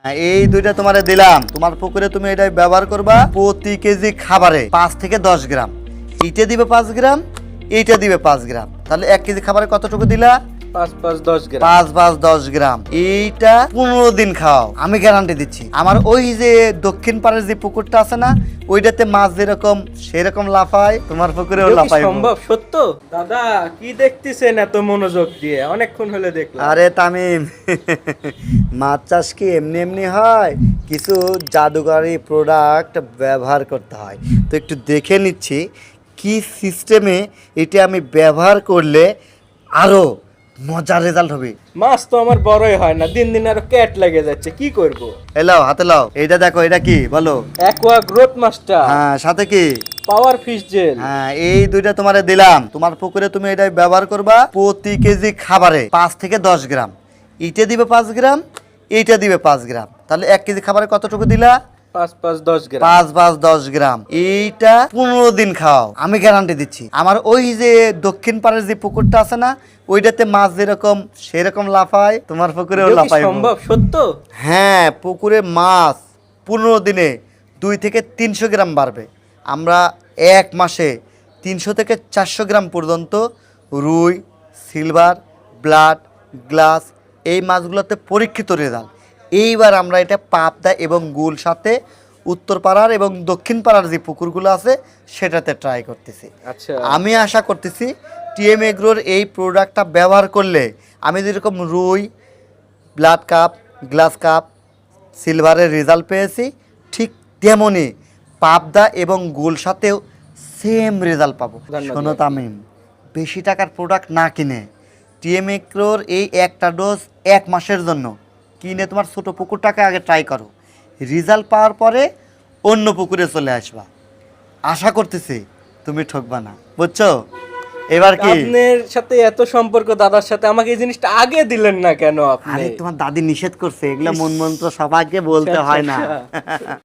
এই দুইটা তোমারে দিলাম, তোমার পুকুরে তুমি এটা ব্যবহার করবা প্রতি কেজি খাবারে 5 থেকে 10 গ্রাম। এইটা দিবে 5 গ্রাম, এইটা দিবে 5 গ্রাম, তাহলে 1 কেজি খাবারে কতটুকু দিলা? 5-5-10 গ্রাম। 5-5-10 গ্রাম। এইটা 15 দিন খাও, আমি গ্যারান্টি দিচ্ছি। আমার ওই যে দক্ষিণ পাড়ের যে পুকুরটা আছে না, ওইটাতে মাছ যেরকম সেরকম লাফায়, তোমার পুকুরেও এটা কি লাফায়। সম্ভব? সত্য? দাদা কি দেখতেছেন এত মনোযোগ দিয়ে? অনেকক্ষণ হলে দেখলাম। আরে তামিম, মাছ চাষ কি এমনি এমনি হয়? কিছু জাদুকরি প্রোডাক্ট ব্যবহার করতে হয়। তো একটু দেখে নিচ্ছি কি সিস্টেমে এটা আমি ব্যবহার করলে আরো মজার রেজাল্ট হবে। মাছ তো আমার বড়ই হয় না, দিন দিন আরো ক্যাট লেগে যাচ্ছে, কি করব? এলাও হাতে লাও, এইটা দেখো, এটা কি বলো? অ্যাকোয়া গ্রোথ মাস্টার, হ্যাঁ, সাথে কি? পাওয়ার ফিশ জেল। হ্যাঁ, এই দুইটা তোমারে দিলাম, তোমার পুকুরে তুমি এটা ব্যবহার করবা প্রতি কেজি খাবারে 5 থেকে 10 গ্রাম। এইটা দিবে 5 গ্রাম, এইটা দিবে 5 গ্রাম, তাহলে 1 কেজি খাবারে কতটুকু দিলা? 5-5-10 গ্রাম। 5-5-10 গ্রাম। এইটা 15 দিন খাও, আমি গ্যারান্টি দিচ্ছি। আমার ওই যে দক্ষিণ পাড়ের যে পুকুরটা আছে না, ওইটাতে মাছ যেরকম সেরকম লাফায়, তোমার পুকুরেও এটা কি লাফায়। সম্ভব? সত্য? হ্যাঁ, পুকুরে মাছ 15 দিনে 2 থেকে 300 গ্রাম বাড়বে। আমরা 1 মাসে 300 থেকে 400 গ্রাম পর্যন্ত রুই, সিলভার, ব্লাড, গ্লাস এই মাছগুলোতে পরীক্ষিত রেজাল্ট। এইবার আমরা এটা পাবদা এবং গুল সাথে উত্তরপাড়ার এবং দক্ষিণ পাড়ার যে পুকুরগুলো আছে সেটাতে ট্রাই করতেছি। আচ্ছা, আমি আশা করতেছি টিএম এগ্রোর এই প্রোডাক্টটা ব্যবহার করলে আমি যেরকম রুই, ব্লাড কাপ, গ্লাস কাপ, সিলভারের রেজাল্ট পেয়েছি, ঠিক তেমনই পাবদা এবং গুল সাথেও সেম রেজাল্ট পাবো। ধন্যবাদ। শোনো তামিম, বেশি টাকার প্রোডাক্ট না কিনে টিএম এগ্রোর এই একটা ডোজ 1 মাসের জন্য কিনে তোমার ছোটো পুকুরটাকে আগে ট্রাই করো। রেজাল্ট পাওয়ার পরে অন্য পুকুরে চলে আসবা। আশা করতেছি তুমি ঠকবা না, বুঝছো? এবার কি? আপনার সাথে এত সম্পর্ক দাদার সাথে, আমাকে এই জিনিসটা আগে দিলেন না কেন আপনি? আরে তোমার দাদি নিষেধ করছে, এগুলা মন মন্ত্র সবাইকে বলতে হয় না।